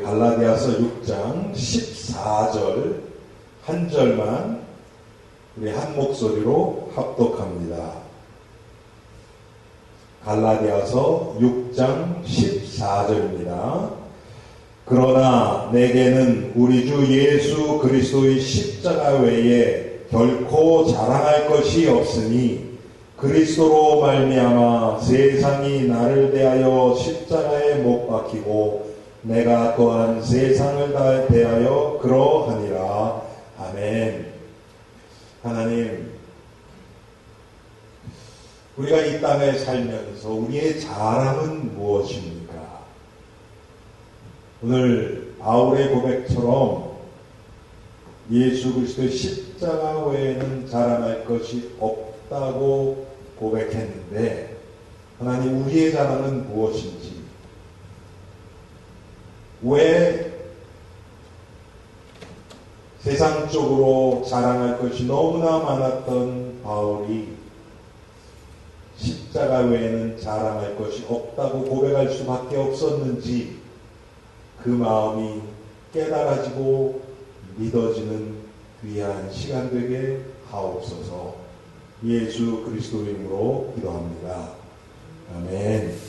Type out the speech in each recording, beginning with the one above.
갈라디아서 6장 14절 한 절만 우리 한 목소리로 합독합니다. 갈라디아서 6장 14절입니다. 그러나 내게는 우리 주 예수 그리스도의 십자가 외에 결코 자랑할 것이 없으니 그리스도로 말미암아 세상이 나를 대하여 십자가에 못 박히고 내가 또한 세상을 대하여 그러하니라. 아멘. 하나님, 우리가 이 땅에 살면서 우리의 자랑은 무엇입니까? 오늘 바울의 고백처럼 예수 그리스도의 십자가 외에는 자랑할 것이 없다고 고백했는데, 하나님, 우리의 자랑은 무엇인지, 왜 세상적으로 자랑할 것이 너무나 많았던 바울이 십자가 외에는 자랑할 것이 없다고 고백할 수밖에 없었는지, 그 마음이 깨달아지고 믿어지는 귀한 시간 되게 하옵소서. 예수 그리스도의 이름으로 기도합니다. 아멘.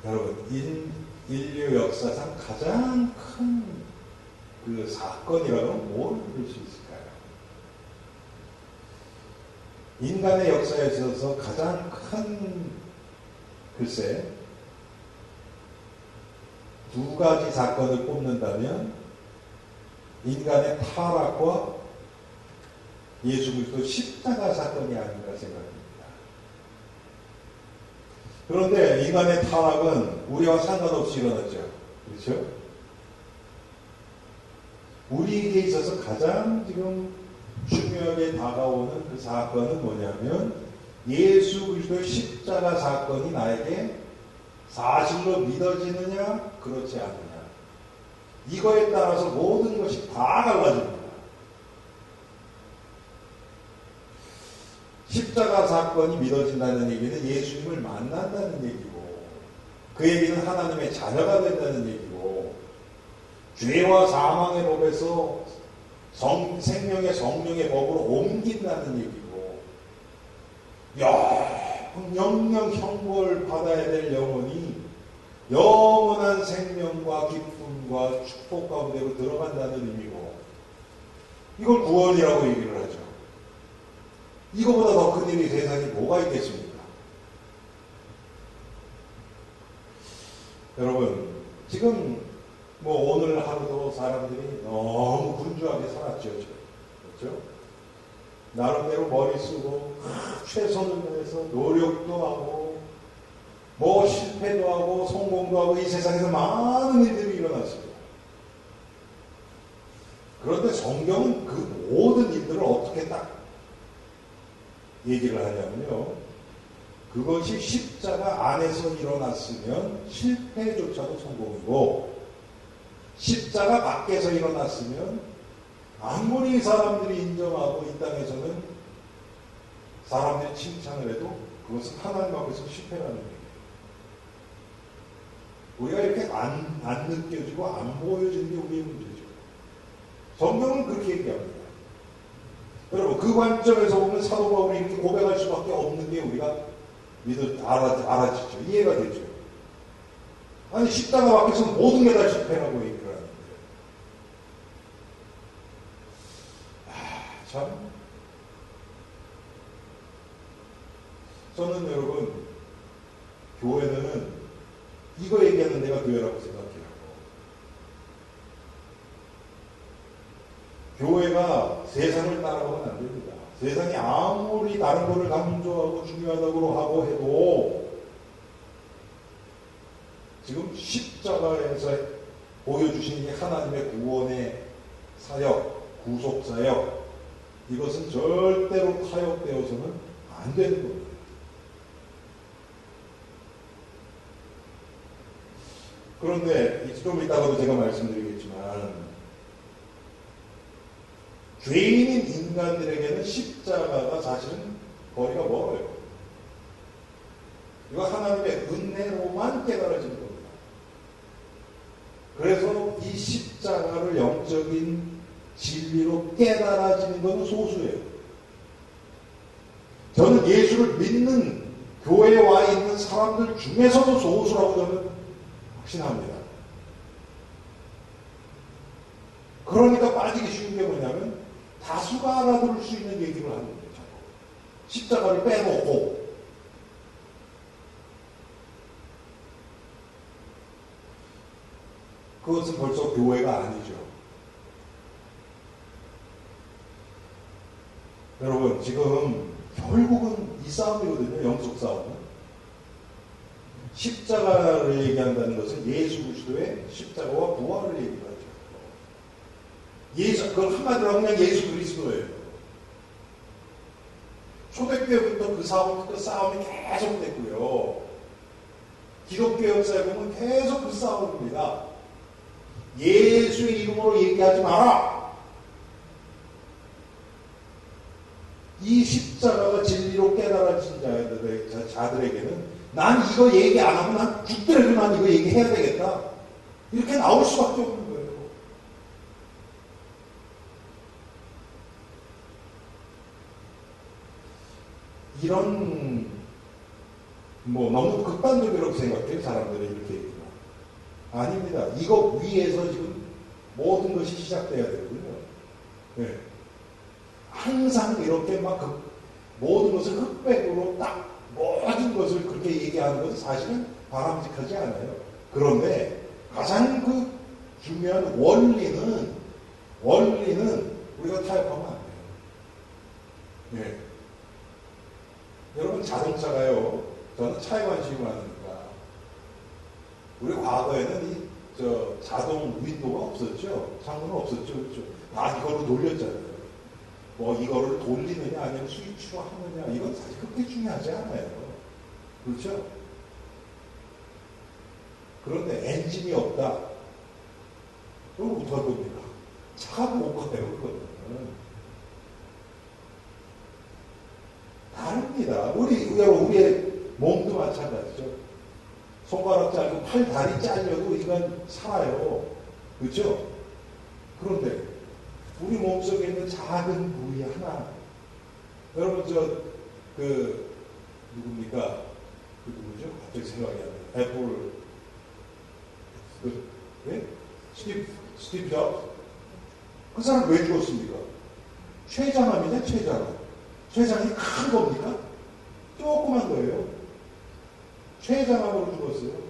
여러분, 인류 역사상 가장 큰 그 사건이라면 뭘 부를 수 있을까요? 인간의 역사에 있어서 가장 큰, 글쎄, 두 가지 사건을 꼽는다면 인간의 타락과 예수 그리스도 십자가 사건이 아닌가 생각합니다. 그런데 인간의 타락은 우리와 상관없이 일어났죠. 그렇죠? 우리에게 있어서 가장 지금 중요하게 다가오는 그 사건은 뭐냐면 예수 그리스도의 십자가 사건이 나에게 사실로 믿어지느냐 그렇지 않느냐, 이거에 따라서 모든 것이 다 달라집니다. 십자가 사건이 믿어진다는 얘기는 예수님을 만난다는 얘기고, 그 얘기는 하나님의 자녀가 된다는 얘기고, 죄와 사망의 법에서 생명의 성령의 법으로 옮긴다는 얘기고, 영영 형벌 받아야 될 영혼이 영원한 생명과 기쁨과 축복 가운데로 들어간다는 의미고, 이걸 구원이라고 얘기를 하죠. 이거보다 더 큰 일이 세상에 뭐가 있겠습니까? 여러분, 지금 오늘 하루도 사람들이 너무 분주하게 살았죠. 그렇죠? 나름대로 머리 쓰고 최선을 다해서 노력도 하고 실패도 하고 성공도 하고 이 세상에서 많은 일들이 일어났습니다. 그런데 성경은 그 모든 일들을 어떻게 딱 얘기를 하냐면요, 그것이 십자가 안에서 일어났으면 실패조차도 성공이고, 십자가 밖에서 일어났으면 아무리 사람들이 인정하고 이 땅에서는 사람들이 칭찬을 해도 그것은 하나님 앞에서 실패라는 얘기예요. 우리가 이렇게 안 느껴지고 안 보여지는 게 우리의 문제죠. 성경은 그렇게 얘기합니다. 여러분, 그 관점에서 보면 사도 바울이 이렇게 고백할 수밖에 없는 게 우리가 알아지죠. 이해가 되죠. 아니, 십자가 밖에서 모든 게 다 실패라고 얘기를 하는데, 참, 저는 여러분, 교회는 이거 얘기하는 데가 교회라고 생각해요. 교회가 세상을 따라가면 안 됩니다. 세상이 아무리 다른 거를 강조하고 중요하다고 하고 해도 지금 십자가에서 보여주신 이 하나님의 구원의 사역, 구속사역, 이것은 절대로 타협되어서는 안 되는 겁니다. 그런데 좀 이따가도 제가 말씀드리겠지만, 죄인인 인간들에게는 십자가가 사실은 거리가 멀어요. 이거 하나님의 은혜로만 깨달아지는 겁니다. 그래서 이 십자가를 영적인 진리로 깨달아지는 것은 소수예요. 저는 예수를 믿는 교회에 와 있는 사람들 중에서도 소수라고 저는 확신합니다. 그러니까 빠지기 쉬운 게 뭐냐면 다수가 알아들을 수 있는 얘기를 하는 거예요. 십자가를 빼놓고. 그것은 벌써 교회가 아니죠. 여러분, 지금 결국은 이 싸움이거든요. 영적 싸움은. 십자가를 얘기한다는 것은 예수 그리스도의 십자가와 부활을 얘기하죠. 그걸 한마디로 하면 그냥 예수 그리스도예요. 초대교회부터 그 싸움이 계속 됐고요. 기독교 역사에 보면 계속 그 싸움입니다. 예수의 이름으로 얘기하지 마라. 이 십자가가 진리로 깨달아진 자들에게는 난 이거 얘기 안 하면 난 죽더라도 난 이거 얘기해야 되겠다. 이렇게 나올 수밖에 없는 거예요. 이런 너무 극단적이라고 생각해요. 사람들이 이렇게 얘기하면. 아닙니다. 이거 위에서 지금 모든 것이 시작돼야 되거든요. 네. 항상 이렇게 모든 것을 흑백으로 딱 모든 것을 그렇게 얘기하는 것은 사실은 바람직하지 않아요. 그런데 가장 중요한 원리는 우리가 타협하면 안 돼요. 네. 여러분, 자동차가요, 저는 차에 관심이 많으니까 우리 과거에는 자동 윈도가 없었죠. 창문은 없었죠. 그렇죠? 다 이걸로 돌렸잖아요. 이거를 돌리느냐 아니면 스위치로 하느냐, 이건 사실 그렇게 중요하지 않아요. 그렇죠? 그런데 엔진이 없다. 그럼 어떡할 겁니까? 차가 못 가요. 그거는 다릅니다. 우리의 몸도 마찬가지죠. 손가락 잘리고 팔, 다리 잘려도 이건 살아요. 그렇죠? 그런데 우리 몸속에 있는 작은 부위 하나, 여러분 누굽니까? 누구죠? 갑자기 생각이 안 나요. 애플 네? 스티브 잡스? 그 사람 왜 죽었습니까? 췌장암이냐, 췌장암. 췌장이 큰 겁니까? 조그만 거예요. 췌장암으로 죽었어요.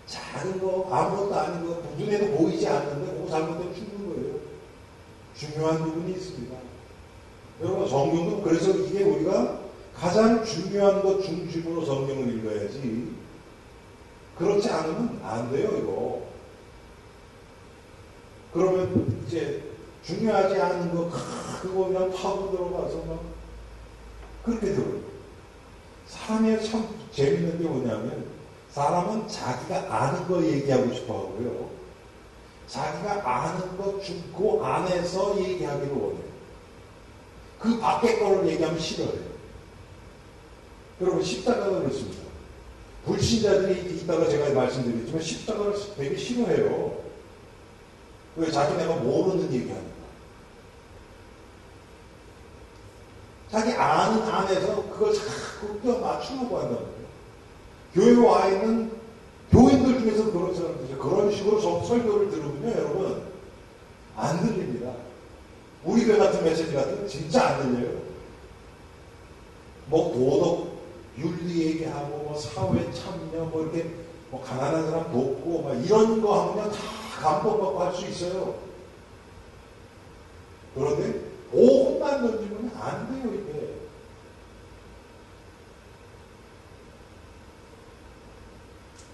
작은 거, 아무것도 아닌 거, 눈에도 보이지 않는데 그거 잘못되면 죽는 거예요. 중요한 부분이 있습니다. 여러분, 성경도 그래서 이게 우리가 가장 중요한 것 중심으로 성경을 읽어야지, 그렇지 않으면 안 돼요, 이거. 그러면 이제 중요하지 않은 거 그거 그냥 파고 들어가서 그렇게 들어요. 사람이 참 재밌는 게 뭐냐면, 사람은 자기가 아는 거 얘기하고 싶어 하고요, 자기가 아는 것 그 안에서 얘기하기를 원해요. 그 밖의 거를 얘기하면 싫어해요. 여러분, 십자가가 그렇습니다. 불신자들이 있다가 제가 말씀드렸지만 십자가를 되게 싫어해요. 왜? 자기네가 모르는 얘기하니까. 자기 아는 안에서 그걸 자꾸 껴 맞추려고 한다는 거예요. 교회 와 있는 교인들 중에서 그런 사람들, 그런 식으로 설교를 들으면요, 여러분, 안 들립니다. 우리 교회 같은 메시지 같은 진짜 안 들려요. 도덕, 윤리 얘기하고, 사회 참여, 이렇게, 가난한 사람 돕고, 이런 거 하면 다 감동받고 할 수 있어요. 그런데, 오분만 던지면 안 돼요, 이게.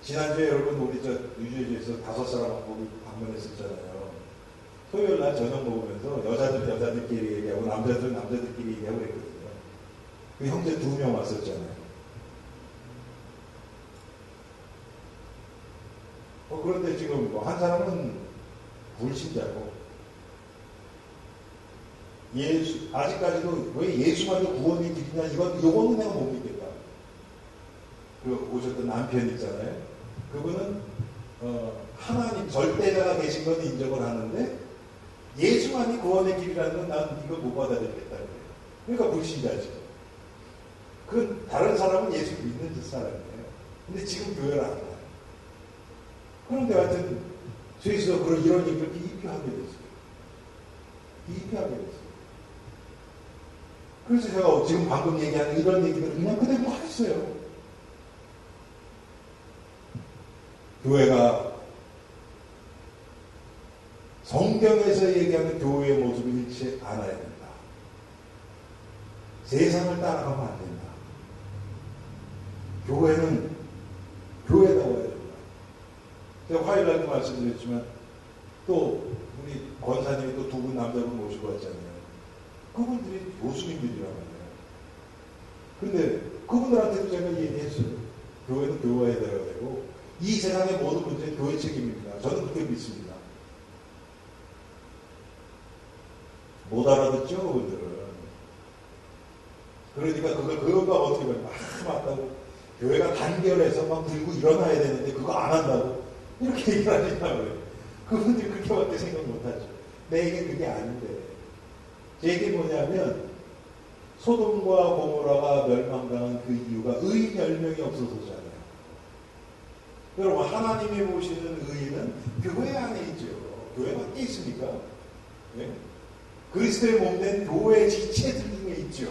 지난주에 여러분, 우리 뉴저지에서 5사람하고 방문했었잖아요. 토요일 날 저녁 먹으면서 여자들끼리 얘기하고 남자들끼리 얘기하고 그랬거든요. 그 형제 2명 왔었잖아요. 그런데 지금 한 사람은 불신자고, 아직까지도 왜 예수만이 구원이 길이냐, 이거는 내가 못 믿겠다. 그 오셨던 남편 있잖아요. 그분은 하나님 절대자가 계신 건 인정을 하는데 예수만이 구원의 길이라는 건 난 이거 못 받아들이겠다 그래요. 그러니까 불신자죠. 그 다른 사람은 예수 믿는 듯 사람이에요. 근데 지금 교회를 안 가요. 그런데 하여튼 스위스가 이런 얘기를 기입하게 됐어요. 기입하게 됐어요. 그래서 제가 지금 방금 얘기하는 이런 얘기들을 그냥 그대로 하겠어요. 교회가 성경에서 얘기하는 교회의 모습을 잃지 않아야 된다. 세상을 따라가면 안 된다. 교회는 교회다워야 된다. 제가 화요일날도 말씀드렸지만 또 우리 권사님이 또 두 분 남자분 모시고 왔잖아요. 그분들이 교수님들이란 말이에요. 근데 그분들한테도 제가 얘기했어요. 교회는 교회에 되어야 되고 이 세상의 모든 문제는 교회 책임입니다. 저는 그렇게 믿습니다. 못 알아듣죠, 그분들은. 그러니까 그거가 어떻게 보면 맞다고 교회가 단결해서 막 들고 일어나야 되는데 그거 안 한다고 이렇게 얘기를 하시냐고요. 그분들이 그렇게밖에 생각 못하죠. 내게 그게 아닌데. 제 얘기 뭐냐면 소돔과 고모라가 멸망당한 그 이유가 의인 10명이 없어서잖아요. 여러분 하나님이 보시는 의인은 교회 안에 있죠. 교회 밖에 있습니까? 네? 그리스도의 몸된 교회 지체들 중에 있죠.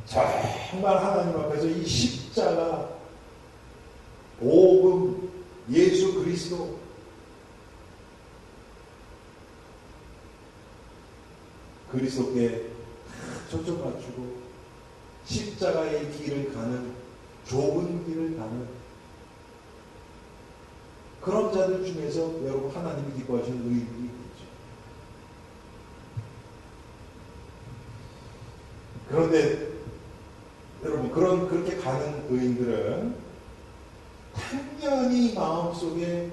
정말 하나님 앞에서 이 십자가, 복음, 예수 그리스도 그리스도께 초점 맞추고 십자가의 길을 가는 좁은 길을 가는 그런 자들 중에서 여러분 하나님이 기뻐하시는 의인들이 있죠. 그런데 여러분 그렇게 가는 의인들은 당연히 마음속에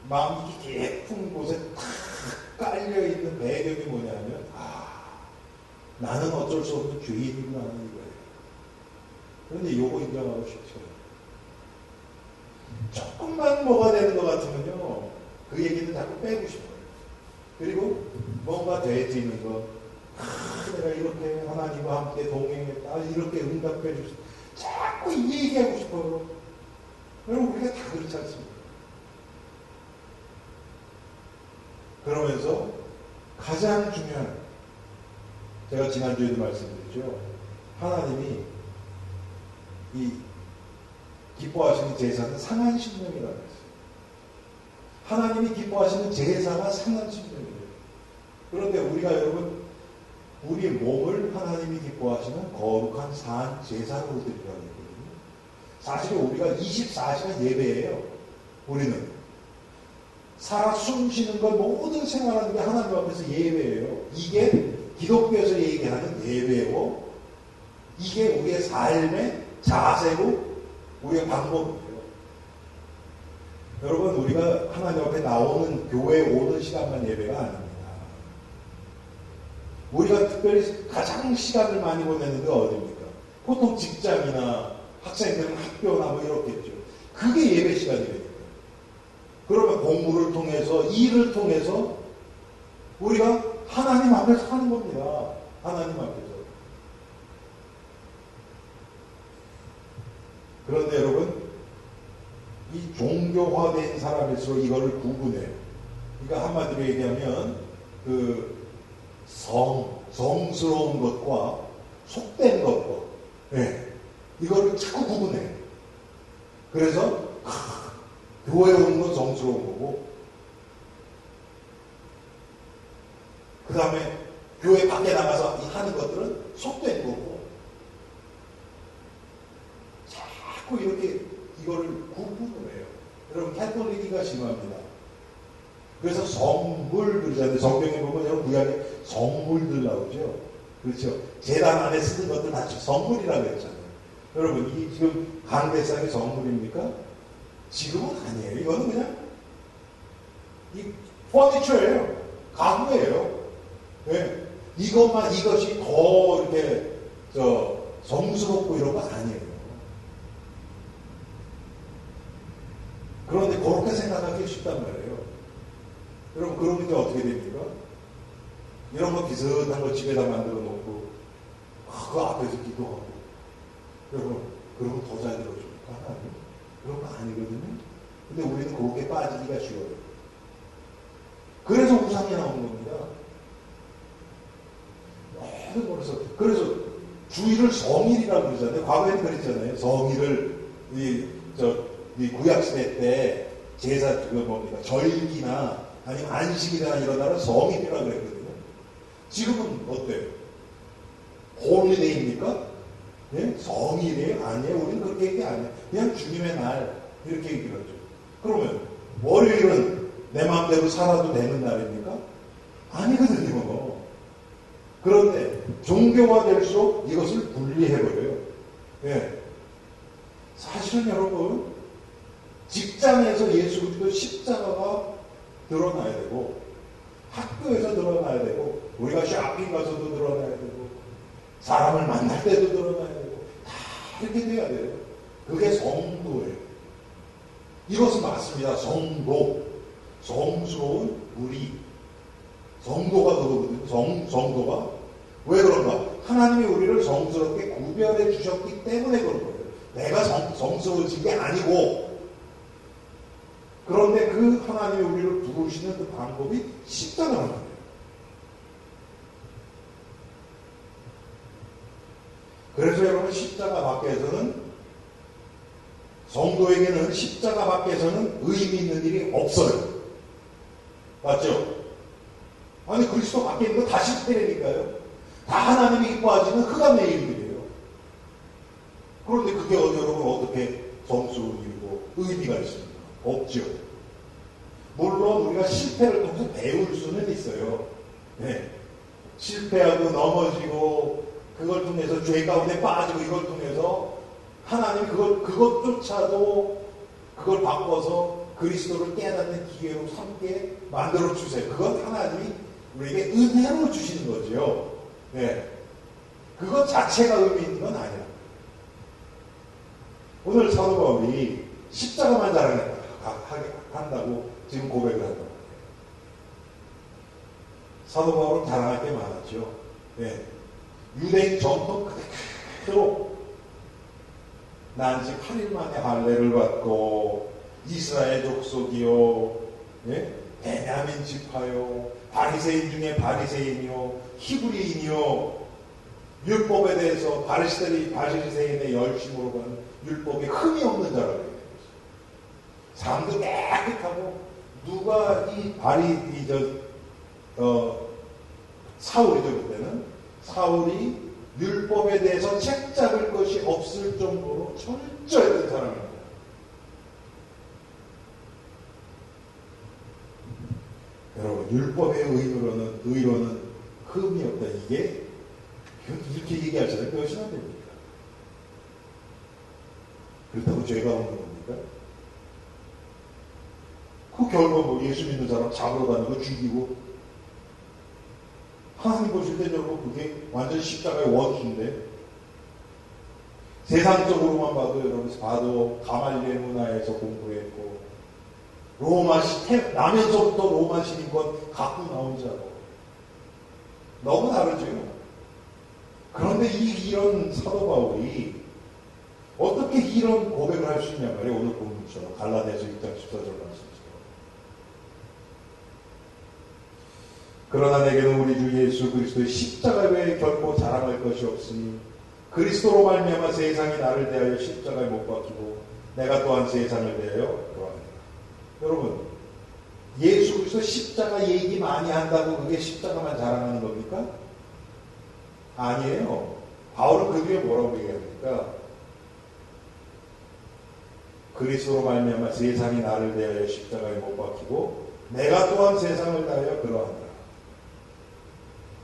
마음이 깊은 곳에 탁 깔려있는 배경이 뭐냐면 나는 어쩔 수 없는 죄인이구나 하는 거예요. 그런데 요거 인정하고 싶죠. 조금만 뭐가 되는 것 같으면요 그 얘기는 자꾸 빼고 싶어요. 그리고 뭔가 되어지는 거 내가 이렇게 하나님과 함께 동행했다 이렇게 응답해 주시 자꾸 이 얘기하고 싶어요. 여러분 우리가 다 그렇지 않습니까? 그러면서 가장 중요한 제가 지난주에도 말씀드렸죠. 하나님이 이 기뻐하시는 제사는 상한 심령이라고 했어요. 하나님이 기뻐하시는 제사가 상한 심령이에요. 그런데 우리가 여러분 우리 몸을 하나님이 기뻐하시는 거룩한 산 제사로 드리라고 했거든요. 사실 우리가 24시간 예배예요. 우리는 살아 숨쉬는 것 모든 생활하는 게 하나님 앞에서 예배예요. 이게 기독교에서 얘기하는 예배고 이게 우리의 삶의 자세고 우리의 방법이에요. 여러분 우리가 하나님 앞에 나오는 교회에 오는 시간만 예배가 아닙니다. 우리가 특별히 가장 시간을 많이 보내는 게 어디입니까? 보통 직장이나 학생들은 학교나 뭐 이렇겠죠. 그게 예배 시간이거든요. 그러면 공부를 통해서 일을 통해서 우리가 하나님 앞에서 하는 겁니다. 하나님 앞에서. 그런데 여러분 이 종교화된 사람일수록 이거를 구분해요. 그러니까 한마디로 얘기하면 그 성스러운 것과 속된 것과 이거를 자꾸 구분해요. 그래서 교회에 오는 건 성스러운 거고 그 다음에 교회 밖에 나가서 하는 것들은 속된 거고 자꾸 이렇게 이거를 구분을 해요. 여러분 캐톨릭이가 심합니다. 그래서 성물 그러잖아요. 성경에 보면 여러분 구약에 성물들 나오죠. 그렇죠. 제단 안에 쓰는 것들 다 성물이라고 했잖아요. 여러분 이 지금 강대상이 성물입니까? 지금은 아니에요. 이거는 그냥 이 퍼니처예요. 가구예요. 네. 이것이 더 이렇게 성스럽고 이런 거 아니에요. 그런데 그렇게 생각하기 쉽단 말이에요. 여러분, 그러면 이제 어떻게 됩니까? 이런 거 비슷한 거 집에다 만들어 놓고 그 앞에서 기도하고, 여러분, 그러면 더 잘 들어줍니까? 하나님? 그런 거 아니거든요. 근데 우리는 그렇게 빠지기가 쉬워요. 그래서 우상이 나오는 겁니다. 그래서 주일을 성일이라고 그러잖아요. 과거에는 그랬잖아요. 성일을 이 구약시대 때 제사 뭡니까? 절기나 아니면 안식이나 이런 날은 성일이라고 그랬거든요. 지금은 어때요? 홀리데이입니까? 네? 성일이에요? 아니에요. 우리는 그렇게 얘기 안 해요. 그냥 주님의 날 이렇게 얘기를 하죠. 그러면 월요일은 내 마음대로 살아도 되는 날입니까? 아니거든요. 그런데 종교가 될수록 이것을 분리해버려요. 예. 사실은 여러분, 직장에서 예수 그리스도 십자가가 드러나야 되고, 학교에서 드러나야 되고, 우리가 쇼핑 가서도 드러나야 되고, 사람을 만날 때도 드러나야 되고, 다 이렇게 돼야 돼요. 그게 성도예요. 이것은 맞습니다. 성도. 성스러운 우리. 성도가 그거거든요. 성도가. 왜 그런가? 하나님이 우리를 성스럽게 구별해 주셨기 때문에 그런 거예요. 내가 성스러워진 게 아니고. 그런데 그 하나님이 우리를 부르시는 그 방법이 십자가라는 거예요. 그래서 여러분, 십자가 밖에서는, 성도에게는 십자가 밖에서는 의미 있는 일이 없어요. 맞죠? 아니, 그리스도 밖에 있는 거 다 실패라니까요. 다 하나님이 기뻐하시는 흑암의 일들이에요. 그런데 그게 여러분 어떻게 성스러운 일이고 의미가 있습니까? 없죠. 물론 우리가 실패를 통해서 배울 수는 있어요. 네. 실패하고 넘어지고 그걸 통해서 죄 가운데 빠지고 이걸 통해서 하나님 그것조차도 그걸 바꿔서 그리스도를 깨닫는 기회로 삼게 만들어 주세요. 그건 하나님이 우리에게 은혜로 주시는 거죠. 네. 그것 자체가 의미 있는 건 아니야. 오늘 사도 바울이 십자가만 자랑한다고 지금 고백을 한다. 사도 바울은 자랑할 게 많았죠. 네. 유대인 전통 그대로 난 지금 8일 만에 할례를 받고 이스라엘 족속이요, 예? 베냐민 지파요, 바리새인 중에 바리새인이요, 히브리인이요, 율법에 대해서 바리새인의 열심으로 가는 율법에 흠이 없는 자라고 얘기했어요. 사람도 깨끗하고 누가 사울이죠. 그때는 사울이 율법에 대해서 책 잡을 것이 없을 정도로 철저했던 사람입니다. 여러분, 율법의 의로는 흠이 없다. 이게 이렇게 얘기하잖아요. 그것이 안 됩니까? 그렇다고 죄가 없는 겁니까? 그 결국 뭐 예수 믿는 사람 잡으러 다니고 죽이고, 하나님 보실 때 여러분 그게 완전 십자가의 원수인데, 세상적으로만 봐도 가말리엘 문화에서 공부했고, 나면서부터 로마 시민권 갖고 나온 자고 너무 다르죠. 그런데 이런 사도 바울이 어떻게 이런 고백을 할 수 있냐 말이에요. 오늘 본문처럼 갈라디아서 6장 14절 말씀처럼. 그러나 내게는 우리 주 예수 그리스도의 십자가 외에 결코 자랑할 것이 없으니 그리스도로 말미암아 세상이 나를 대하여 십자가에 못 박히고 내가 또한 세상을 대하여 그러하니라. 여러분, 예수 그리스도 십자가 얘기 많이 한다고 그게 십자가만 자랑하는 겁니까? 아니에요. 바울은 그 뒤에 뭐라고 얘기합니까? 그리스도로 말미암아 세상이 나를 대하여 십자가에 못 박히고 내가 또한 세상을 대하여 그러하니라.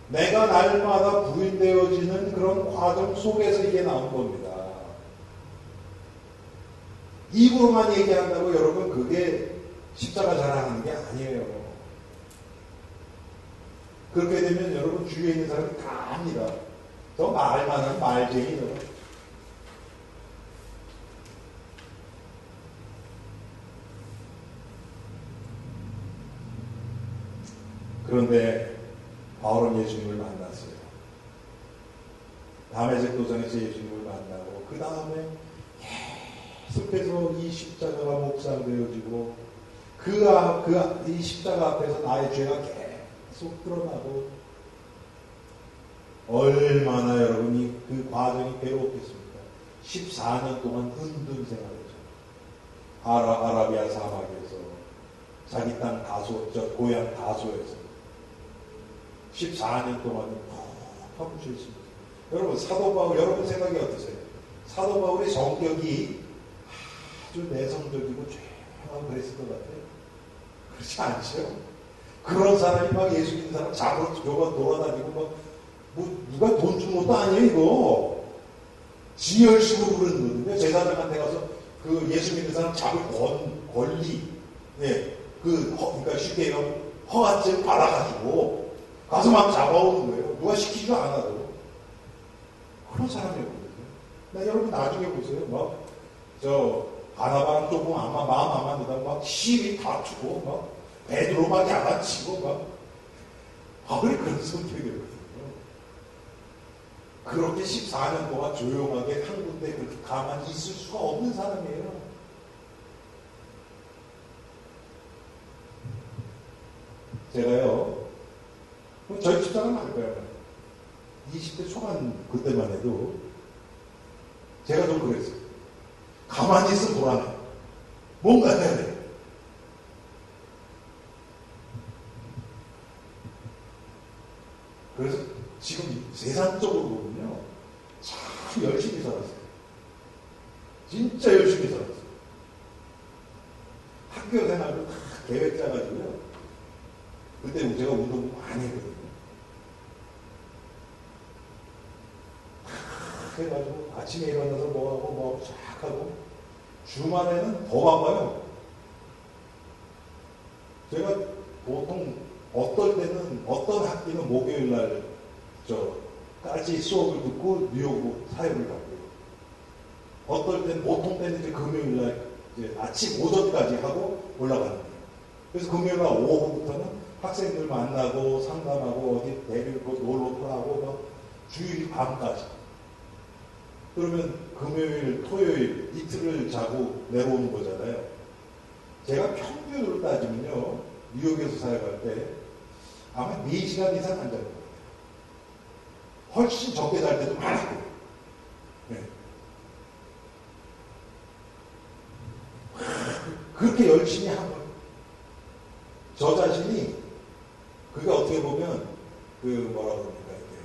내가 날마다 부인되어지는 그런 과정 속에서 이게 나온 겁니다. 입으로만 얘기한다고 여러분 그게 십자가 자랑하는 게 아니에요. 그렇게 되면 여러분 주위에 있는 사람이 다 압니다. 저 말만 하는 말쟁이 저. 그런데 바울은 예수님을 만났어요. 다메섹 도상에서 예수님을 만나고 그 다음에 계속해서 이 십자가가 묵상되어지고 이 십자가 앞에서 나의 죄가 계속 드러나고 얼마나 여러분이 그 과정이 괴로웠겠습니까? 14년 동안 은둔 생활했죠. 아라비아 사막에서 자기 땅 고향 다소에서 14년 동안 푹 파묻혀 있습니다. 여러분 사도 바울 여러분 생각이 어떠세요? 사도 바울의 성격이 아주 내성적이고 조용하고 그랬을 것 같아요. 그렇지 않죠? 그런 사람이 막 예수 믿는 사람 잡으러 돌아다니고 막 누가 돈 준 것도 아니에요 이거. 지 열심으로 그러는 거거든요. 제사장한테 가서 그 예수 믿는 사람 잡을 권리, 그러니까 쉽게 얘기하면 허가증 받아가지고 가서 막 잡아오는 거예요. 누가 시키지도 않아도. 그런 사람이었거든요. 여러분 나중에 보세요. 바나바랑 조금 마음 안 맞는다고 막 시비 다투고 막 베드로 막 야단치고 막 바울이 그런 성격이었거든요. 그렇게 14년 동안 조용하게 한 군데 그렇게 가만히 있을 수가 없는 사람이에요. 제가요, 저희 집사람 알 거예요. 20대 초반 그때만 해도 제가 좀 그랬어요. 가만히 있으면 불안해. 뭔가 해야 돼. 그래서 지금 세상적으로 보면요, 참 열심히 살았어요. 진짜 열심히 살았어요. 학교 생활도 다 계획 짜가지고요. 그때 제가 운동 많이 했거든요. 그래가지고 아침에 일어나서 뭐하고 쫙 하고 주말에는 더 바빠요. 제가 보통 어떨 때는 어떤 학기는 목요일 날까지 수업을 듣고 뉴욕 사역을 갔고요. 어떨 때는 보통 때는 이제 금요일 날 이제 아침 오전까지 하고 올라가는 거예요. 그래서 금요일 날 오후부터는 학생들 만나고 상담하고 어디 데리고 놀러도 하고 막 주일 밤까지. 그러면 금요일, 토요일 이틀을 자고 내려오는 거잖아요. 제가 평균으로 따지면요, 뉴욕에서 사역할 때 아마 4시간 이상 안 자는 거예요. 훨씬 적게 잘 때도 많았고. 네. 그렇게 열심히 한 거예요. 저 자신이 그게 어떻게 보면 뭐라 그럽니까 이게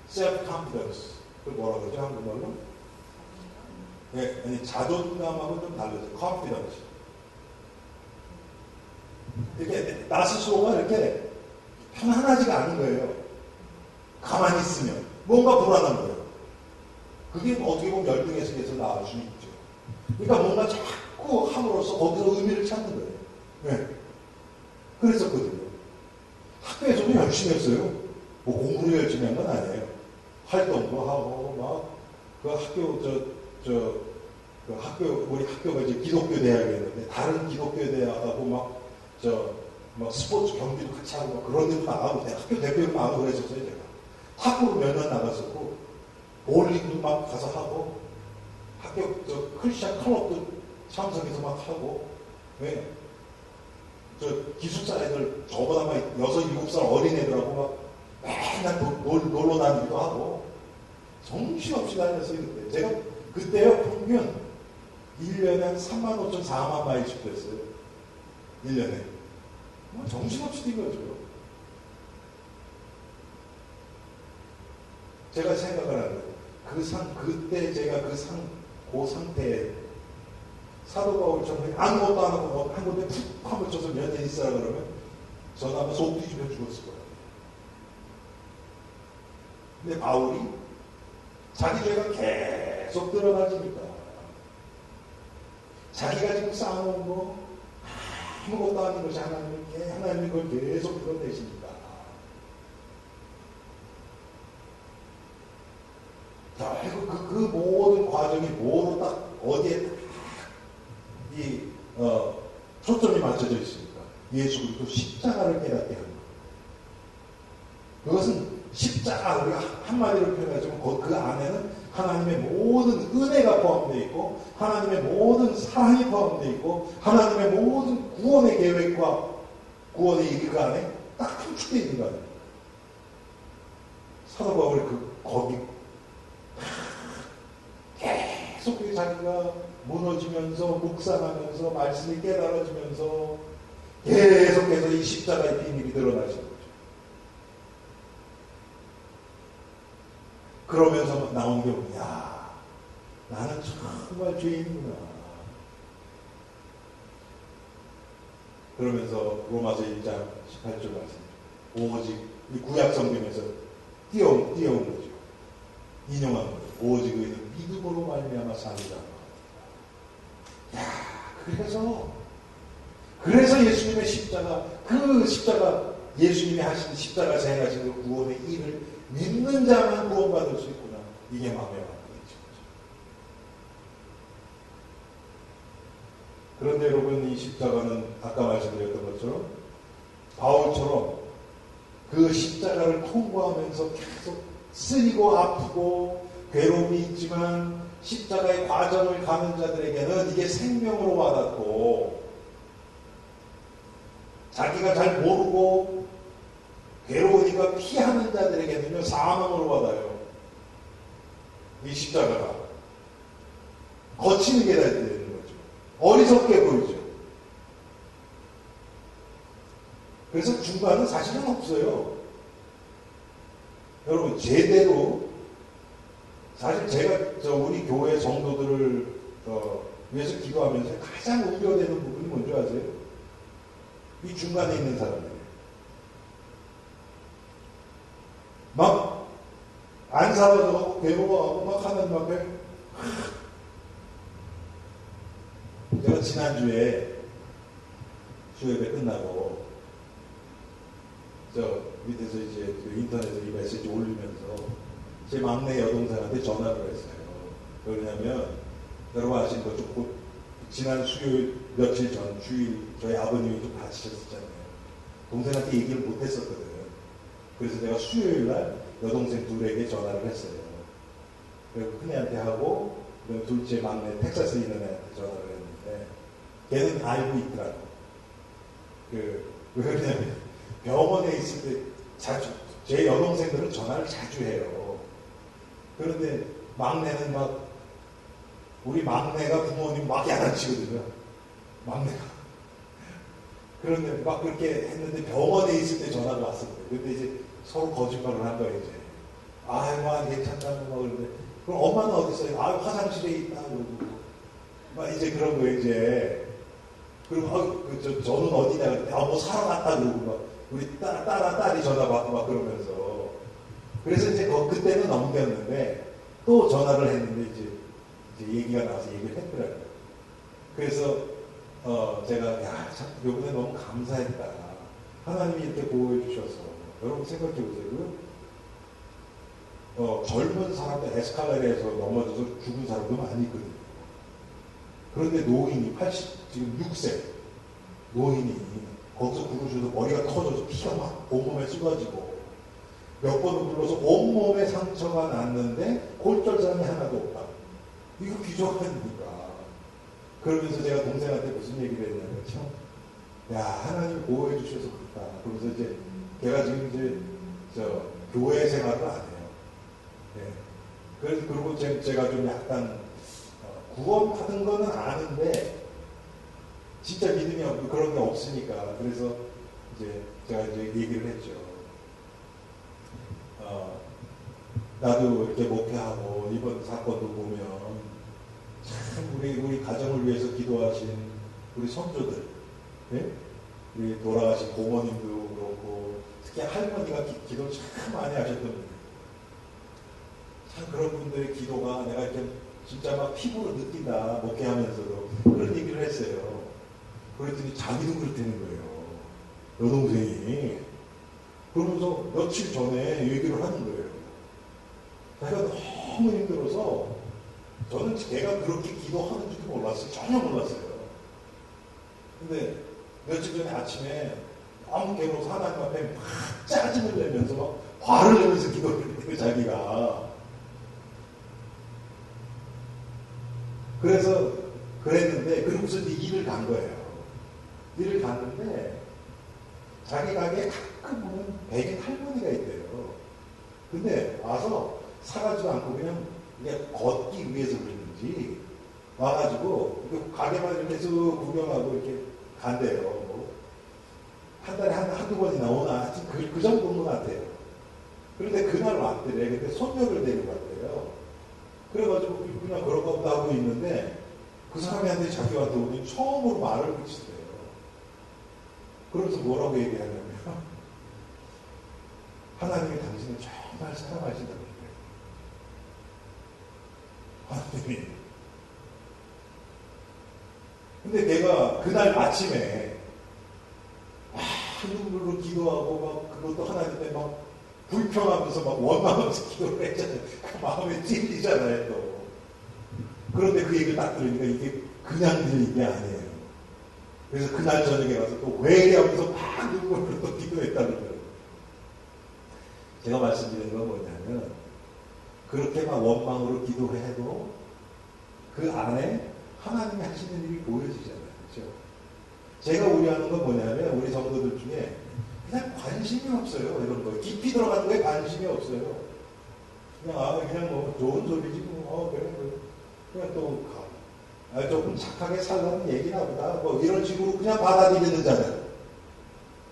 self confidence 그 뭐라 그러죠 한국말로? 네, 아니 자존감하고 좀 다르죠. confidence. 이렇게 나 스스로가 이렇게 편안하지가 않은 거예요. 가만히 있으면 뭔가 불안한 거예요. 그게 어떻게 보면 열등의식에서 나올 수 있죠. 그러니까 뭔가 자꾸 함으로써 거기서 의미를 찾는 거예요. 네. 그랬었거든요. 학교에서도 열심히 했어요. 뭐 공부를 열심히 한 건 아니에요. 활동도 하고 막 그 학교 우리 학교가 이제 기독교 대학이었는데 다른 기독교 대학하고 막 스포츠 경기도 같이 하고 막 그런 데도 나가고 학교 대표로 나가고 그랬었어요. 제가 탁구로 몇 년 나갔었고 볼링도 막 가서 하고 학교 크리스찬 클럽도 참석해서 막 하고 네. 기숙사 애들 저보다 막 6, 7살 어린 애들하고 막 맨날 놀러 다니기도 하고 정신없이 다녔어요. 그때 제가 그때요 평균 1년에 한 3만 5천 4만 마일씩 됐어요. 1년에 정신없이 뛴 거죠. 제가 생각을 하는 거예요. 그때 제가 그 상태에 사도 바울처럼 아무것도 안 하고 한 군데 푹 파묻혀서 몇 년 있으라 그러면 저는 아마 속 뒤집혀 죽었을 거예요. 근데 바울이 자기 죄가 계속 드러나지니까 자기가 지금 쌓아놓은 거 아무것도 아닌 것이 하나님이 그걸 계속 드러내시니까 결국 그 모든 과정이 뭐로 딱 어디에 초점이 맞춰져 있습니까? 예수 그리스도 십자가를 깨닫게 하는 것. 그것은 십자가, 우리가 한마디로 표현하자면 그 안에는 하나님의 모든 은혜가 포함되어 있고 하나님의 모든 사랑이 포함되어 있고 하나님의 모든 구원의 계획과 구원의 일이 그 안에 딱 함축되어 있는 거 아니에요. 사도 바울이 거기 계속 자기가 무너지면서 묵상하면서 말씀이 깨달아지면서 계속해서 이 십자가의 비밀이 드러나시는 거죠. 그러면서 나온 게 뭐냐, 나는 정말 죄인이구나. 그러면서 로마서 1장 18절 말씀, 오직 이 구약 성경에서 띄어온 거죠. 인용한 거죠. 오직 의는 믿음으로 말미암아 사리라. 그래서 예수님의 십자가, 그 십자가, 예수님이 하신 십자가 행하신 그 구원의 일을 믿는 자만 구원받을 수 있구나. 이게 마음의 마음이죠. 그런데 여러분, 이 십자가는 아까 말씀드렸던 것처럼 바울처럼 그 십자가를 통과하면서 계속 쓰리고 아프고 괴로움이 있지만 십자가의 과정을 가는 자들에게는 이게 생명으로 와닿고, 자기가 잘 모르고 괴로우니까 피하는 자들에게는요 사망으로 와닿아요. 이 십자가가 거치는 게 다 되는 거죠. 어리석게 보이죠. 그래서 중간은 사실은 없어요. 여러분, 제대로, 사실 제가 우리 교회 성도들을 위해서 기도하면서 가장 우려되는 부분이 뭔지 아세요? 이 중간에 있는 사람들이에요. 막 안 살아서 괴로워하고 막 하나님 앞에, 제가 지난주에 수요예배 끝나고 저 밑에서 이제 인터넷에 이 메시지 올리면서 제 막내 여동생한테 전화를 했어요. 왜냐면 여러분 아시는 것처럼 지난 수요일 며칠 전 주일 저희 아버님이 좀 다치셨었잖아요. 동생한테 얘기를 못 했었거든. 그래서 제가 수요일 날 여동생 둘에게 전화를 했어요. 그리고 큰애한테 하고, 그리고 둘째 막내 텍사스에 있는 애한테 전화를 했는데, 걔는 알고 있더라고. 왜 그러냐면, 병원에 있을 때 자주, 제 여동생들은 전화를 자주 해요. 그런데 막내는 우리 막내가 부모님 막 야단치거든요. 막내가. 그런데 막 그렇게 했는데 병원에 있을 때 전화가 왔었거든요. 근데 이제 서로 거짓말을 한 거예요, 이제. 아이고, 괜찮다고 막 그러는데, 그럼 엄마는 어디 있어요? 화장실에 있다. 그러고. 막 이제 그런 거예요, 이제. 그리고, 저는 어디냐. 뭐 사러 갔다. 그러고 막, 우리 딸이 전화 받고 막 그러면서. 그래서 이제 그때는 넘겼는데, 또 전화를 했는데, 이제 얘기가 나와서 얘기를 했더라고요. 그래서, 제가, 참, 요번에 너무 감사했다. 하나님이 이렇게 보호해 주셔서. 여러분 생각해 보세요. 젊은 사람들 에스컬레이터에서 넘어져서 죽은 사람도 많이 있거든요. 그런데 노인이 지금 6세 노인이 거기서 구르셔서 머리가 터져서 피가 막 온몸에 쏟아지고 몇 번을 굴러서 온몸에 상처가 났는데 골절상이 하나도 없다. 이거 기적 아닙니까? 그러면서 제가 동생한테 무슨 얘기를 했냐면, 참, 야, 하나님 보호해 주셔서 그렇다. 그러면서 이제 걔가 지금 이제 교회 생활을 안 해요. 네. 그래서 그리고 제가 좀 약간 구원받은 거는 아는데 진짜 믿음이 없고 그런 게 없으니까, 그래서 이제 제가 이제 얘기를 했죠. 나도 이렇게 목회하고 이번 사건도 보면 참 우리 가정을 위해서 기도하신 우리 선조들, 네? 우리 돌아가신 고모님도 그렇고 특히 할머니가 기도 참 많이 하셨던 분들, 참 그런 분들의 기도가 내가 이렇게 진짜 막 피부로 느낀다, 목회하면서도. 그런 얘기를 했어요. 그랬더니 자기도 그렇다는 거예요, 여동생이. 그러면서 며칠 전에 얘기를 하는 거예요. 내가 너무 힘들어서 저는 걔가 그렇게 기도하는 줄도 몰랐어요. 전혀 몰랐어요. 근데 며칠 전에 아침에 너무 괴로워서 하나님 앞에 막 짜증을 내면서 막 화를 내면서 기도를 했대요, 자기가. 그래서 그랬는데, 그러고서 이제 일을 간 거예요. 일을 갔는데, 자기 가게에 가끔 보면 백인 할머니가 있대요. 근데 와서 사가지도 않고 그냥 걷기 위해서 그랬는지 와가지고 가게만 이렇게 쭉 구경하고 이렇게 간대요. 뭐 한 달에 한두 번이나 오나 하여튼 그 정도인 것 같아요. 그런데 그날 왔대래. 근데 손녀를 데리고 왔대요. 그래가지고 그냥 그런가 보다 하고 있는데 그 사람한테 자기한테 오더니 처음으로 말을 붙이대요. 그러면서 뭐라고 얘기하냐면 하나님이 당신을 정말 사랑하신다고 그래요. 하나님이. 근데 걔가 그날 아침에 눈물로 기도하고 막 그것도 하나님께 막 불평하면서 막 원망하면서 기도를 했잖아요. 그 마음에 찔리잖아요 또. 그런데 그 얘기를 딱 들으니까 이게 그냥 들린 게 아니에요. 그래서 그날 저녁에 가서 또 회개하면서 막 눈물로 또 기도했다는 거예요. 제가 말씀드리는 건 뭐냐면 그렇게 막 원망으로 기도해도 그 안에 하나님이 하시는 일이 보여지잖아요. 그렇죠? 제가 우려하는 건 뭐냐면 우리 성도들 중에 그냥 관심이 없어요. 이런 거 깊이 들어가는 거에 관심이 없어요. 그냥 뭐 좋은 소리지 뭐 그냥 또 조금 착하게 살라는 얘기나 보다 뭐 이런 식으로 그냥 받아들이는 자들.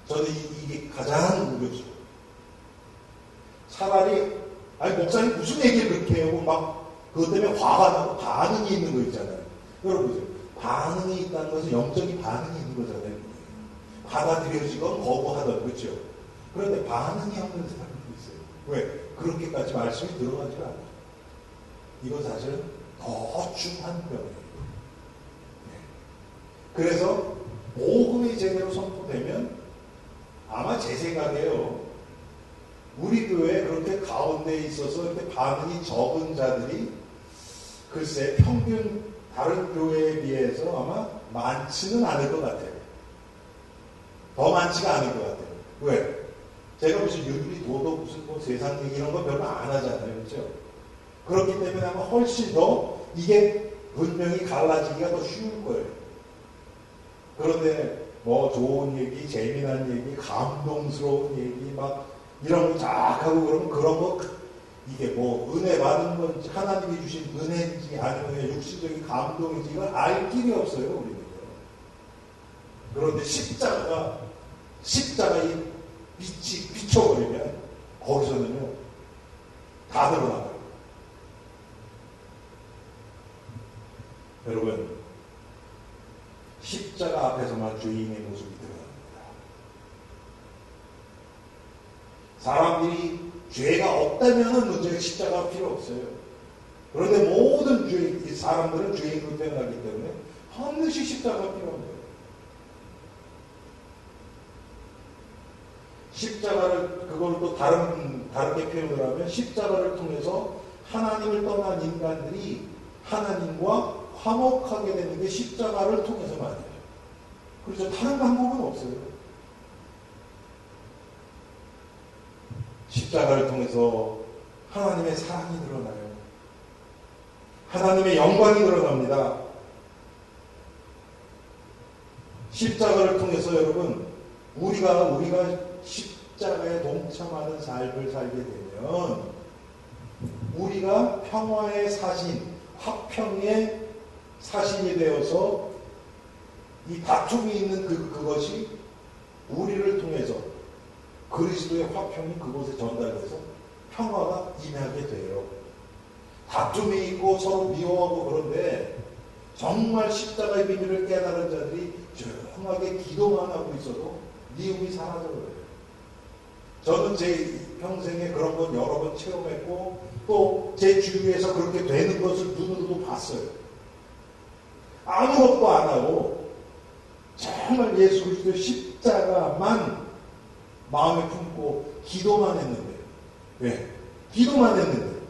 저는 이게 가장 우려죠. 차라리 목사님 무슨 얘기를 그렇게 하고 막 그것 때문에 화가 나고 반응이 있는 거 있잖아요. 여러분 보세요. 반응이 있다는 것은 영적인 반응이 있는 거잖아요. 받아들여지건 거부하던 그렇죠. 그런데 반응이 없는 사람도 있어요. 왜? 그렇게까지 말씀이 들어가지가 않아요. 이건 사실은 더 중한 병이에요. 그래서 복음이 제대로 선포되면 아마 제 생각에요. 우리 교회에 그렇게 가운데에 있어서 이렇게 반응이 적은 자들이 글쎄 평균 다른 교회에 비해서 아마 많지는 않을 것 같아요. 더 많지가 않을 것 같아요. 왜? 제가 무슨 윤리, 도덕, 무슨 뭐 세상 얘기 이런 거 별로 안 하잖아요. 그렇죠? 그렇기 때문에 아마 훨씬 더 이게 분명히 갈라지기가 더 쉬울 거예요. 그런데 뭐 좋은 얘기, 재미난 얘기, 감동스러운 얘기 막 이런 거 쫙 하고 그러면 그런 거 이게 뭐 은혜 받은 건지 하나님이 주신 은혜인지 아니면 육신적인 감동인지 이걸 알 길이 없어요. 우리는. 그런데 십자가 이 빛이 비춰버리면 거기서는요 다 드러나요. 여러분 십자가 앞에서만 죄인의 모습이 드러납니다. 사람들이 죄가 없다면 문제가 십자가가 필요 없어요. 그런데 모든 사람들은 죄인으로 태어나기 때문에 반드시 십자가가 필요합니다. 십자가를 그걸 또 다르게 표현을 하면 십자가를 통해서 하나님을 떠난 인간들이 하나님과 화목하게 되는 게 십자가를 통해서만이에요. 그렇죠. 다른 방법은 없어요. 십자가를 통해서 하나님의 사랑이 드러나요. 하나님의 영광이 드러납니다. 십자가를 통해서 여러분 우리가 십자가에 동참하는 삶을 살게 되면 우리가 평화의 사신, 화평의 사신이 되어서 이 다툼이 있는 그것이 우리를 통해서 그리스도의 화평이 그곳에 전달돼서 평화가 임하게 돼요. 다툼이 있고 서로 미워하고 그런데 정말 십자가의 비밀을 깨달은 자들이 조용하게 기도만 하고 있어도 미움이 사라져버려요. 저는 제 평생에 그런 건 여러 번 체험했고 또 제 주위에서 그렇게 되는 것을 눈으로도 봤어요. 아무것도 안 하고 정말 예수 그리스도의 십자가만 마음에 품고 기도만 했는데 왜? 기도만 했는데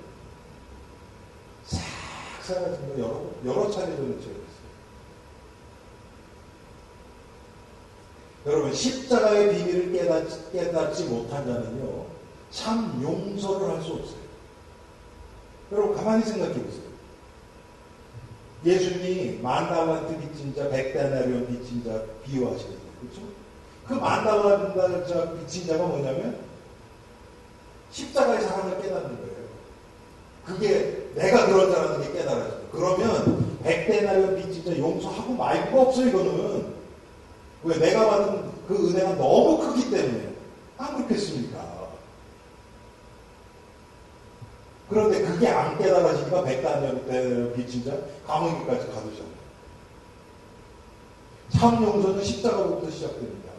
사용했습니다. 여러 차례 저는 지었어요. 여러분, 십자가의 비밀을 깨닫지 못한 자는요, 참 용서를 할 수 없어요. 여러분, 가만히 생각해 보세요. 예수님이 만달란트 빚진 자, 100데나리온 빚진 자 비유하시거든요. 그렇죠? 그 만달란트 빚진 자가 뭐냐면 십자가의 사랑을 깨닫는 거예요. 그게 내가 그런 자라는 게 깨달아져요. 그러면 100데나리온 빚진 자 용서하고 말고가 없어요. 이거는. 왜? 내가 받은 그 은혜가 너무 크기 때문에. 안 그렇겠습니까? 그런데 그게 안 깨달아지니까 100데나리온 빚진 자 감옥에까지 가두잖아요. 참 용서는 십자가부터 시작됩니다.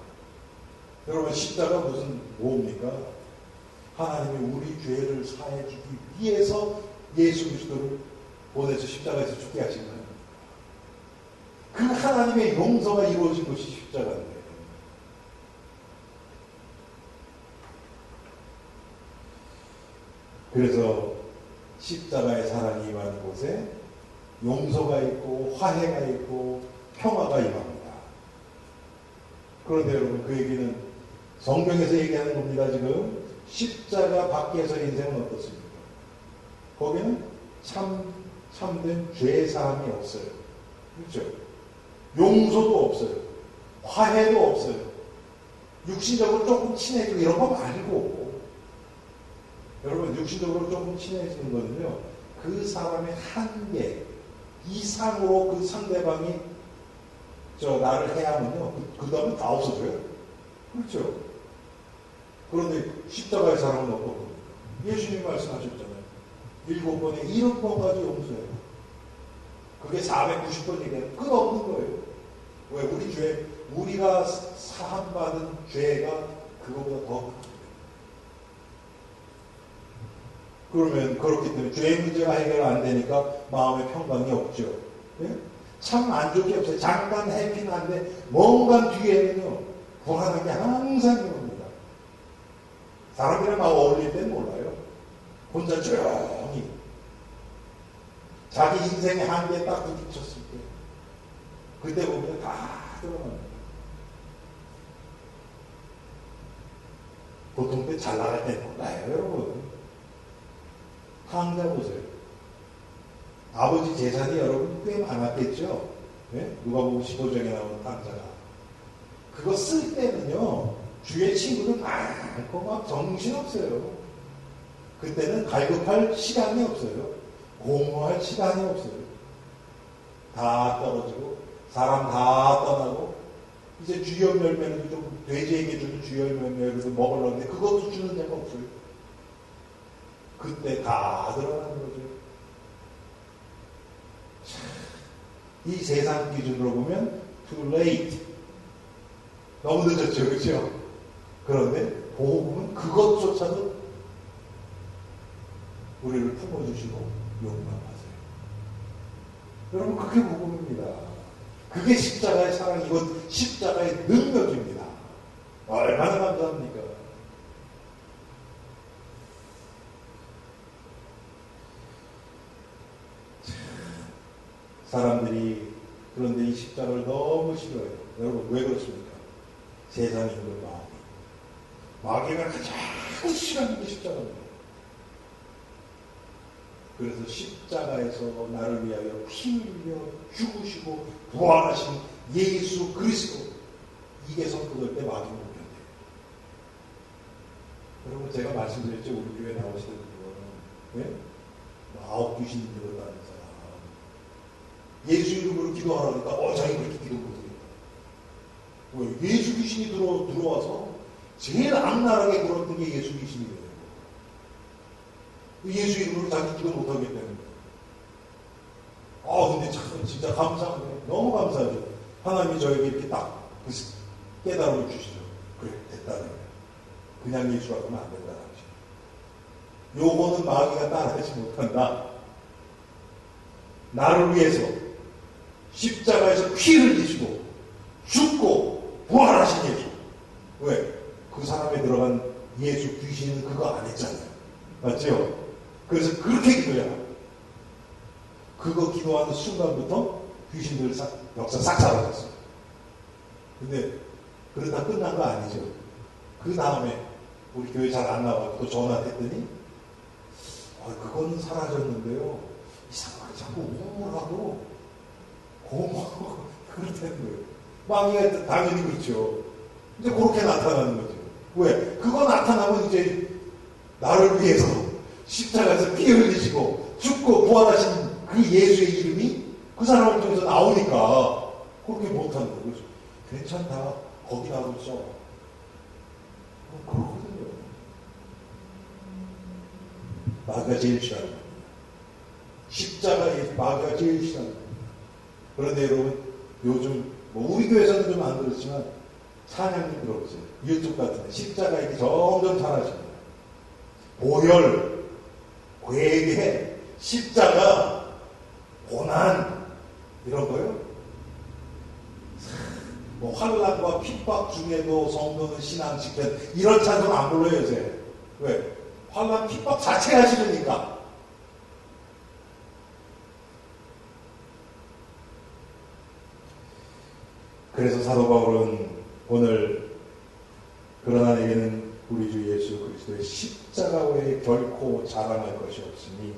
여러분, 십자가 무슨 뭡니까? 하나님이 우리 죄를 사해주기 위해서 예수 그리스도를 보내서 십자가에서 죽게 하신 거예요. 그 하나님의 용서가 이루어진 것이 십자가인데, 그래서 십자가의 사랑이 임하는 곳에 용서가 있고 화해가 있고 평화가 임합니다. 그런데 여러분, 그 얘기는 성경에서 얘기하는 겁니다. 지금 십자가 밖에서의 인생은 어떻습니까? 거기는 참된 죄사함이 없어요. 그렇죠? 용서도 없어요. 화해도 없어요. 육신적으로 조금 친해지고 이런 거 말고, 여러분, 육신적으로 조금 친해지는 거는요, 그 사람의 한계 이상으로 그 상대방이 나를 해야면요, 그 다음에 다 없어져요. 그렇죠? 그런데 십자가의 사랑은 어떤 겁니까? 예수님이 말씀하셨잖아요. 7번에 70번까지 용서해요. 그게 490번 얘기하는 끝없는 거예요. 왜? 우리가 사함받은 죄가 그거보다 더 큽니다. 그러면 그렇기 때문에 죄 문제가 해결 안 되니까 마음의 평강이 없죠. 네? 참 안 좋게 없어요. 잠깐 해피는 한데 뭔가 뒤에는요, 불안한 게 항상 있습니다. 사람들이랑 막 어울릴 땐 몰라요. 혼자 조용히 자기 인생의 한계에 딱 부딪혔을 때, 그때 보면 다 들어갑니다. 보통 때 잘 나갈 때 몰라요, 여러분. 탕자 보세요. 아버지 재산이 여러분 꽤 많았겠죠? 네? 누가복음 15장에 나오는 탕자가. 그거 쓸 때는요, 주위의 친구들 많고 막 정신없어요. 그때는 갈급할 시간이 없어요. 공허할 시간이 없어요. 다 떨어지고, 사람 다 떠나고, 이제 주열 열매는 좀 돼지에게 주는 주열 열매를 먹으려는데 그것도 주는 데가 없어요. 그때 다 들어가는 거죠. 이 세상 기준으로 보면 too late. 너무 늦었죠. 그렇죠? 그런데 복음은 그것조차도 우리를 품어주시고 용납하세요. 여러분, 그게 복음입니다. 그게 십자가의 사랑, 이건 십자가의 능력입니다. 얼마나 감사합니까? 사람들이 그런데 이 십자가를 너무 싫어해요. 여러분, 왜 그렇습니까? 세상에 있는 마귀가 가장 싫어하는 게 십자가입니다. 그래서 십자가에서 나를 위하여 피 흘려 죽으시고 부활하신 예수 그리스도, 이게 선포될 때 마귀는 못 견뎌요. 여러분, 제가 말씀드렸죠. 우리 교회 나오시던 분은, 네? 9 귀신이 들었다는 사람, 예수 이름으로 기도하라니까 자기 그렇게 기도 못하겠다. 왜? 예수 귀신이 들어와서 제일 악랄하게 굴었던 게 예수 귀신이거든요. 예수 이름으로 자기 기도 못하겠다는 거예요. 근데 참 진짜 감사하네요. 너무 감사하죠. 하나님이 저에게 이렇게 딱 깨달음을 주시죠. 그래, 됐다는 거예요. 그냥 예수라고 하면 안 된다는 거죠. 요거는 마귀가 따라하지 못한다. 나를 위해서 십자가에서 피 흘리시고 죽고 부활하신 예수. 왜? 그 사람에 들어간 예수 귀신은 그거 안 했잖아요. 맞죠? 그래서 그렇게 기도해야 합니다. 그거 기도하는 순간부터 귀신들 역사 싹 사라졌어요. 근데 그러다 끝난 거 아니죠. 그 다음에 우리 교회 잘 안 나와서 또 전화했더니 그거는 사라졌는데요. 이상하게 자꾸 우울하고 공허하고 그렇다는 거예요. 마귀가 당연히 그렇죠. 이제 그렇게 나타나는 거죠. 왜? 그거 나타나면 이제 나를 위해서 십자가에서 피 흘리시고 죽고 부활하신 그 예수의 이름이 그 사람을 통해서 나오니까 그렇게 못하는 거죠. 괜찮다. 거기 나도 써. 그렇거든요. 마귀가 제일 싫어하는 겁니다. 십자가에 마귀가 제일 싫어하는 겁니다. 그런데 여러분, 요즘 우리 교회에서는 좀 안 그렇지만 찬양님 들어보세요. 유튜브 같은 데 십자가 얘기 점점 잘하십니다. 보혈, 괴계, 십자가, 고난 이런 거요. 환난과 핍박 중에도 성도는 신앙 지켜 이런 찬송 안 불러요 요새. 왜? 환난 핍박 자체가 싫으니까. 그래서 사도 바울은 오늘 그러나 내게는 우리 주 예수 그리스도의 십자가 외에 결코 자랑할 것이 없으니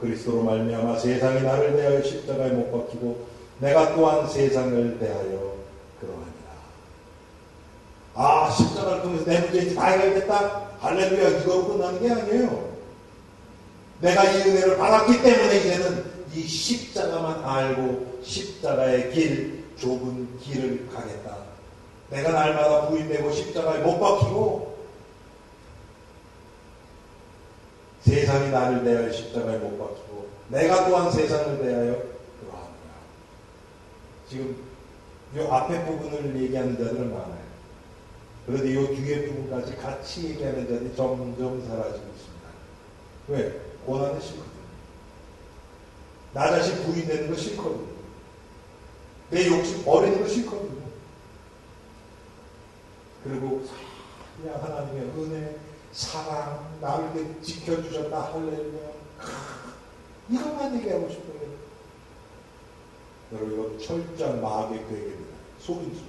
그리스도로 말미암아 세상이 나를 대하여 십자가에 못 박히고 내가 또한 세상을 대하여 그러하니라. 십자가를 통해서 내 문제 이제 다 해결됐다. 할렐루야. 이거로 끝나는 게 아니에요. 내가 이 은혜를 받았기 때문에 이제는 이 십자가만 알고 십자가의 길, 좁은 길을 가겠다. 내가 날마다 부인되고 십자가에 못 박히고 세상이 나를 대하여 십자가에 못 박히고 내가 또한 세상을 대하여 그러하노라. 지금 이 앞에 부분을 얘기하는 자들은 많아요. 그런데 이 뒤에 부분까지 같이 얘기하는 자들이 점점 사라지고 있습니다. 왜? 고난은 싫거든요. 나 자신 부인되는 거 싫거든요. 내 욕심 버리는 거 싫거든요. 그리고 그냥 하나님의 은혜, 사랑, 나를 지켜주셨다 할렐루야. 이것만 얘기하고 싶어요. 여러분 이거 철저한 마귀의 계획입니다. 속임수.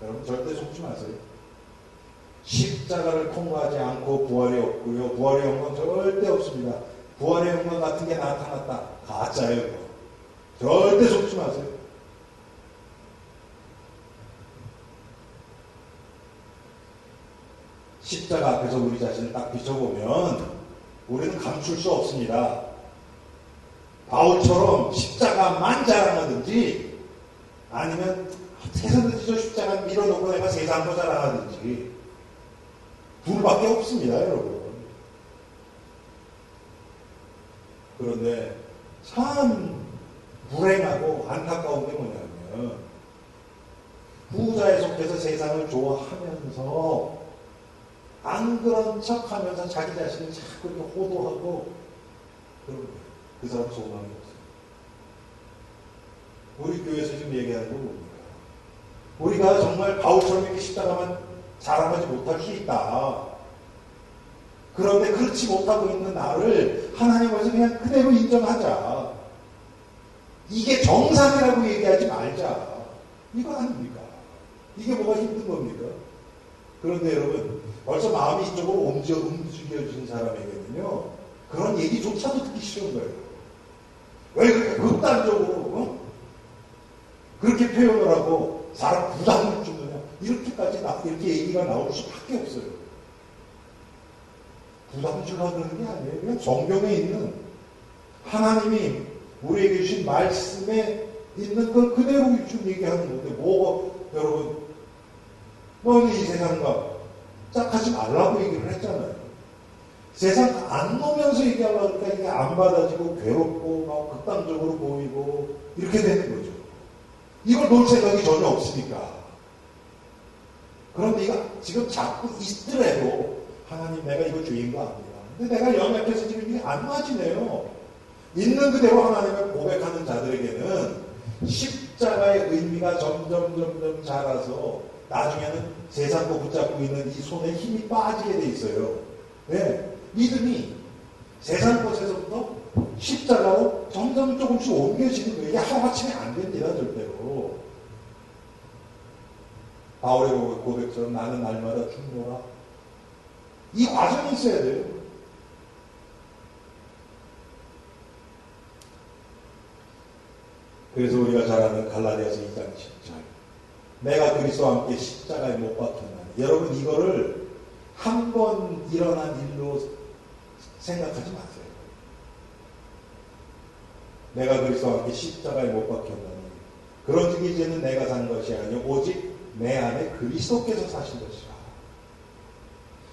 여러분 절대 속지 마세요. 십자가를 통과하지 않고 부활이 없고요. 부활의 영광 절대 없습니다. 부활의 영광 같은 게 나타났다. 가짜예요. 절대 속지 마세요. 십자가 앞에서 우리 자신을 딱 비춰보면 우리는 감출 수 없습니다. 바울처럼 십자가만 자랑하든지 아니면 세상에서 저 십자가 밀어놓고 내가 세상도 자랑하든지 둘밖에 없습니다, 여러분. 그런데 참 불행하고 안타까운 게 뭐냐면 부자에 속해서 세상을 좋아하면서 안 그런 척 하면서 자기 자신을 자꾸 이렇게 호도하고 그런 거예요. 그 사람 소망이 없어요. 우리 교회에서 지금 얘기하는 건 뭡니까? 우리가 정말 바울처럼 이렇게 십자가만 자랑하지 못할 수 있다. 그런데 그렇지 못하고 있는 나를 하나님 앞에서 그냥 그대로 인정하자. 이게 정상이라고 얘기하지 말자. 이거 아닙니까? 이게 뭐가 힘든 겁니까? 그런데 여러분 벌써 마음이 이쪽으로 움직여진 사람에게는요 그런 얘기조차도 듣기 싫은 거예요. 왜 그렇게 극단적으로 그렇게 표현을 하고 사람 부담을 주느냐 이렇게까지 이렇게 얘기가 나올 수밖에 없어요. 부담 주려고 그러는 게 아니에요. 그냥 성경에 있는 하나님이 우리에게 주신 말씀에 있는 걸 그대로 좀 얘기하는 건데 여러분 너는 이 세상과 짝하지 말라고 얘기를 했잖아요. 세상 안 놓으면서 얘기하려고 하니까 이게 안 받아지고 괴롭고 막 극단적으로 보이고 이렇게 되는 거죠. 이걸 놓을 생각이 전혀 없으니까. 그런데 이거 지금 자꾸 있더라도 하나님 내가 이거 죄인 거 압니다. 근데 내가 연약해서 지금 이게 안 맞이네요. 있는 그대로 하나님을 고백하는 자들에게는 십자가의 의미가 점점 자라서 나중에는 세상 거 붙잡고 있는 이 손에 힘이 빠지게 돼 있어요. 네. 믿음이 세상 것에서부터 십자가로 점점 조금씩 옮겨지는 거예요. 이게 하루아침에 안 됩니다. 절대로. 바울의 고백처럼 나는 날마다 죽노라. 이 과정이 있어야 돼요. 그래서 우리가 잘 아는 갈라디아서 2장 10절. 내가 그리스도와 함께 십자가에 못 박혔나니. 여러분 이거를 한 번 일어난 일로 생각하지 마세요. 내가 그리스도와 함께 십자가에 못 박혔나니. 그런즉 이제는 내가 산 것이 아니요 오직 내 안에 그리스도께서 사신 것이라.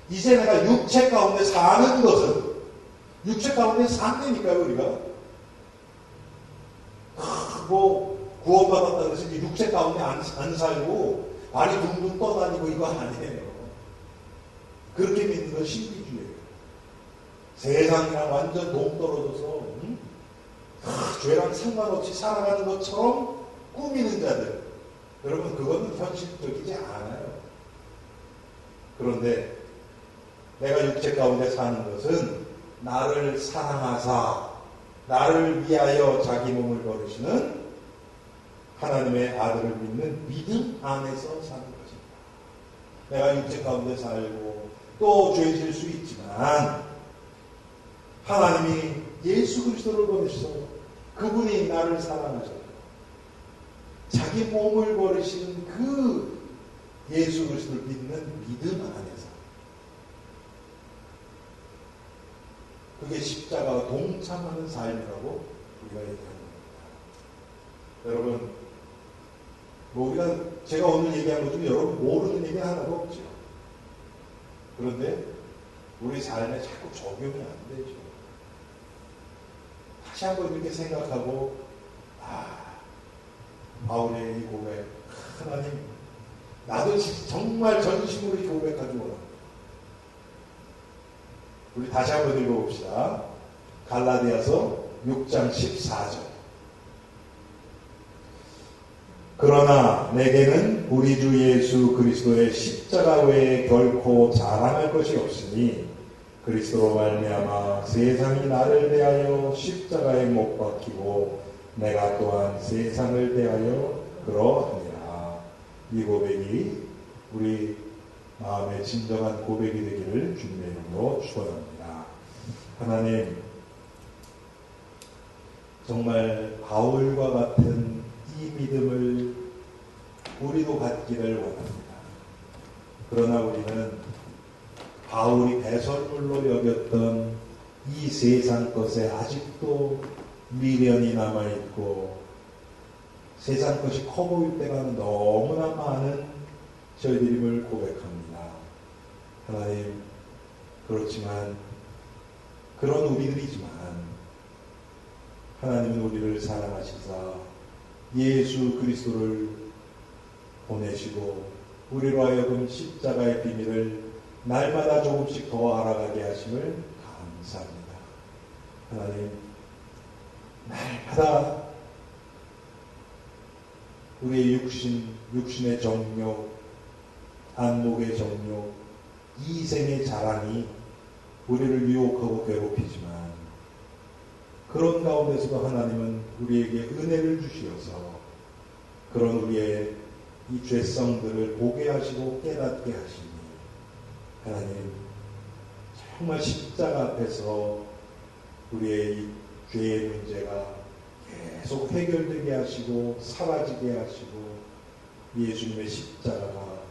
이제 내가 육체 가운데 사는 것은 육체 가운데 산다니까요. 우리가 구원받았다 그래서 육체 가운데 안 살고 발이 둥둥 떠다니고 이거 아니에요. 그렇게 믿는 건 신비주의예요. 세상이랑 완전 동떨어져서 죄랑 상관없이 살아가는 것처럼 꾸미는 자들. 여러분 그거는 현실적이지 않아요. 그런데 내가 육체 가운데 사는 것은 나를 사랑하사 나를 위하여 자기 몸을 버리시는 하나님의 아들을 믿는 믿음 안에서 사는 것입니다. 내가 육체 가운데 살고 또 죄질 수 있지만 하나님이 예수 그리스도를 보내셔서 그분이 나를 사랑하셔서 자기 몸을 버리시는 그 예수 그리스도를 믿는 믿음 안에서 그게 십자가와 동참하는 삶이라고 우리가 얘기하는 겁니다. 여러분, 제가 오늘 얘기한 것 중에 여러분 모르는 얘기 하나도 없죠. 그런데 우리 삶에 자꾸 적용이 안 되죠. 다시 한번 이렇게 생각하고, 바울의 이 고백, 하나님, 나도 정말 전심으로 이 고백하기 원합니다. 우리 다시 한번 읽어봅시다. 갈라디아서 6장 14절. 그러나 내게는 우리 주 예수 그리스도의 십자가 외에 결코 자랑할 것이 없으니 그리스도로 말미암아 세상이 나를 대하여 십자가에 못 박히고 내가 또한 세상을 대하여 그러하니라. 이 고백이 우리 마음의 진정한 고백이 되기를 주님의 이름으로 축원합니다. 하나님, 정말 바울과 같은 이 믿음을 우리도 갖기를 원합니다. 그러나 우리는 바울이 배설물로 여겼던 이 세상 것에 아직도 미련이 남아있고 세상 것이 커 보일 때가 너무나 많은 저희들임을 고백합니다. 하나님, 그렇지만 그런 우리들이지만 하나님은 우리를 사랑하시사 예수 그리스도를 보내시고 우리로 하여금 십자가의 비밀을 날마다 조금씩 더 알아가게 하심을 감사합니다. 하나님, 날마다 우리의 육신의 정욕, 안목의 정욕, 이생의 자랑이 우리를 유혹하고 괴롭히지만 그런 가운데서도 하나님은 우리에게 은혜를 주시어서 그런 우리의 이 죄성들을 보게 하시고 깨닫게 하시니 하나님, 정말 십자가 앞에서 우리의 이 죄의 문제가 계속 해결되게 하시고 사라지게 하시고 예수님의 십자가가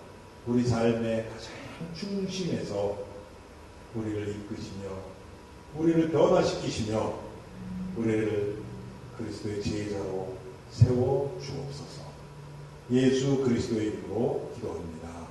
우리 삶의 가장 중심에서 우리를 이끄시며 우리를 변화시키시며 우리를 그리스도의 제자로 세워 주옵소서. 예수 그리스도의 이름으로 기도합니다.